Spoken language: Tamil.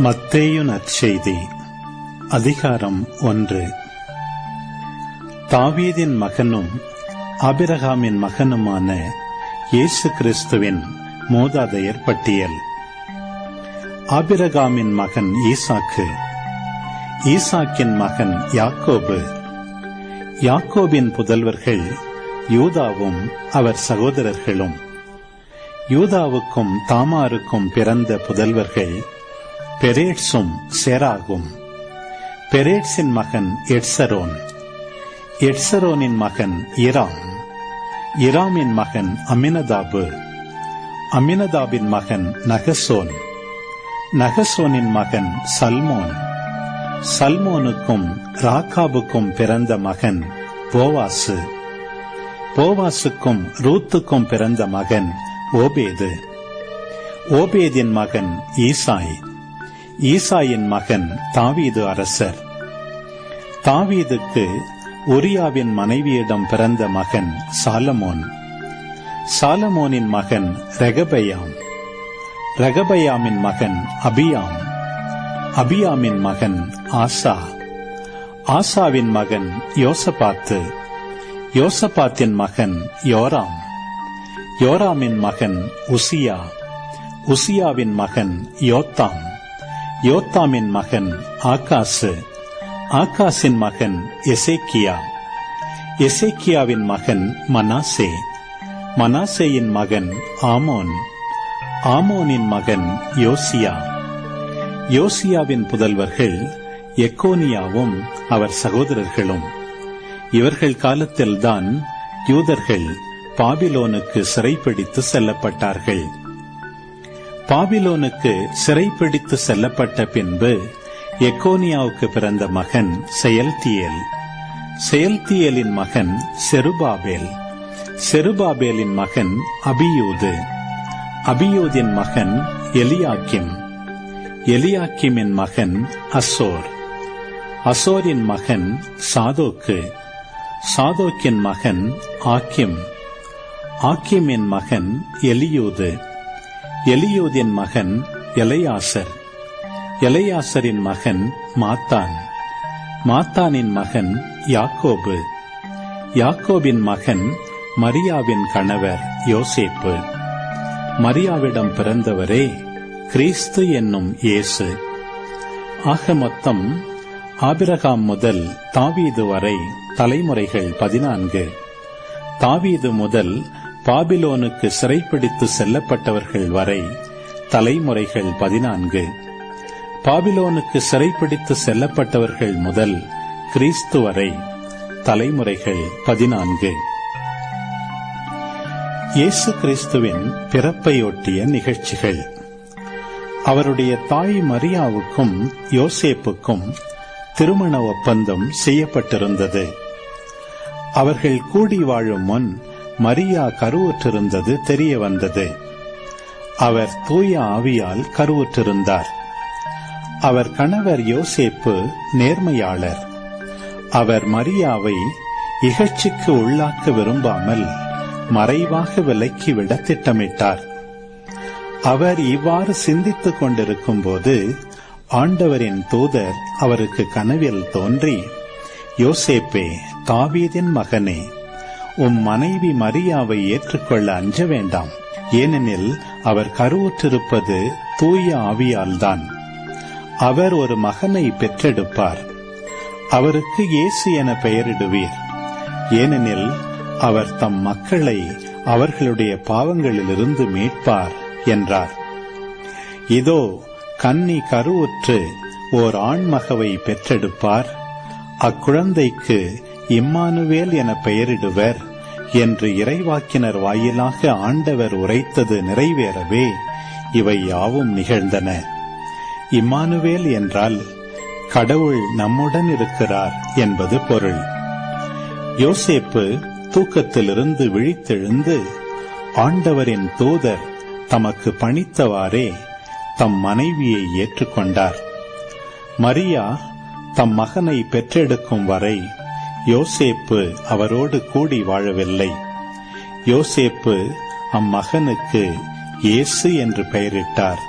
மத்தேயு நற்செய்தி அதிகாரம் 1. தாவீதின் மகனும் ஆபிரகாமின் மகனுமான இயேசு கிறிஸ்துவின் மூதாதையர் பட்டியல். ஆபிரகாமின் மகன் ஈசாக்கு, ஈசாக்கின் மகன் யாக்கோபு, யாக்கோபின் புதல்வர்கள் யூதாவும் அவர் சகோதரர்களும். யூதாவுக்கும் தாமாருக்கும் பிறந்த புதல்வர்கள் பெரேட்சும் சேராகும். பெரேட்சின் மகன் எட்சரோன், எட்சரோனின் மகன் இராம், இராமின் மகன் அமினதாபு, அமினதாபின் மகன் நகசோன், நகசோனின் மகன் சல்மோன், சல்மோனுக்கும் ராக்காபுக்கும் பிறந்த மகன் போவாசு, போவாசுக்கும் ரூத்துக்கும் பிறந்த மகன் ஓபேது, ஓபேதின் மகன் ஈசாய், ஈசாயின் மகன் தாவீது அரசர். தாவீதுக்கு உரியாவின் மனைவியிடம் பிறந்த மகன் சாலமோன், சாலமோனின் மகன் ரெகபயாம், ரெகபயாமின் மகன் அபியாம், அபியாமின் மகன் ஆசா, ஆசாவின் மகன் யோசபாத்து, யோசபாத்தின் மகன் யோராம், யோராமின் மகன் உசியா, உசியாவின் மகன் யோத்தாம், யோத்தாமின் மகன் ஆகாசு, ஆகாசின் மகன் எசேக்கியா, எசேக்கியாவின் மகன் மனாசே, மனாசேயின் மகன் ஆமோன், ஆமோனின் மகன் யோசியா. யோசியாவின் புதல்வர்கள் எக்கோனியாவும் அவர் சகோதரர்களும். இவர்கள் காலத்தில்தான் யூதர்கள் பாபிலோனுக்கு சிறைப்பிடித்து செல்லப்பட்டார்கள். பாபிலோனுக்கு சிறைப்பிடித்து செல்லப்பட்ட பின்பு எக்கோனியாவுக்கு பிறந்த மகன் செயல்தியேல், செயல்தியேலின் மகன் செருபாபேல், செருபாபேலின் மகன் அபியூது, அபியூதின் மகன் எலியாக்கிம், எலியாக்கிமின் மகன் அசோர், அசோரின் மகன் சாதோக்கு, சாதோக்கின் மகன் ஆக்கிம், ஆக்கிமின் மகன் எலியூது, எலியூதின் மகன் எலையாசர், எலையாசரின் மகன் மாத்தான், மாத்தானின் மகன் யாக்கோபு, யாக்கோபின் மகன் மரியாவின் கணவர் யோசேப்பு. மரியாவிடம் பிறந்தவரே கிறிஸ்து என்னும் இயேசு. ஆக மொத்தம் ஆபிரகாம் முதல் தாவீது வரை தலைமுறைகள் 14. தாவீது முதல் பாபிலோனுக்கு சிறைப்பிடித்து செல்லப்பட்டவர்கள் வரை தலைமுறைகள் 14. பாபிலோனுக்கு சிறைப்பிடித்து செல்லப்பட்டவர்கள் முதல் கிறிஸ்து வரை தலைமுறைகள் 14. இயேசு கிறிஸ்துவின் பிறப்பையொட்டிய நிகழ்ச்சிகள். அவருடைய தாய் மரியாவுக்கும் யோசேப்புக்கும் திருமண ஒப்பந்தம் செய்யப்பட்டிருந்தது. அவர்கள் கூடி வாழும் முன் மரியா கருவுற்றிருந்தது தெரிய வந்தது. அவர் தூய ஆவியால் கருவுற்றிருந்தார். அவர் கணவர் யோசேப்பு நேர்மையாளர். அவர் மரியாவை இகழ்ச்சிக்கு உள்ளாக்க விரும்பாமல் மறைவாக விலக்கிவிட திட்டமிட்டார். அவர் இவ்வாறு சிந்தித்துக் கொண்டிருக்கும் போது ஆண்டவரின் தூதர் அவருக்கு கனவில் தோன்றி, யோசேப்பே, தாவீதின் மகனே, உம் மனைவி மரியாவை ஏற்றுக்கொள்ள அஞ்ச வேண்டாம். ஏனெனில் அவர் கருவுற்றிருப்பது தூய ஆவியால்தான். அவர் ஒரு மகனை பெற்றெடுப்பார். அவருக்கு இயேசு என பெயரிடுவீர். ஏனெனில் அவர் தம் மக்களை அவர்களுடைய பாவங்களிலிருந்து மீட்பார் என்றார். இதோ, கன்னி கருவுற்று ஓர் ஆண்மகவை பெற்றெடுப்பார். அக்குழந்தைக்கு இம்மானுவேல் என பெயரிடுவர் என்று இறைவாக்கினர் வாயிலாக ஆண்டவர் உரைத்தது நிறைவேறவே இவை யாவும் நிகழ்ந்தன. இம்மானுவேல் என்றால் கடவுள் நம்முடன் இருக்கிறார் என்பது பொருள். யோசேப்பு தூக்கத்திலிருந்து விழித்தெழுந்து ஆண்டவரின் தூதர் தமக்கு பணித்தவாறே தம் மனைவியை ஏற்றுக்கொண்டார். மரியா தம் மகனை பெற்றெடுக்கும் வரை யோசேப்பு அவரோடு கூடி வாழவில்லை. யோசேப்பு அம்மகனுக்கு இயேசு என்று பெயரிட்டார்.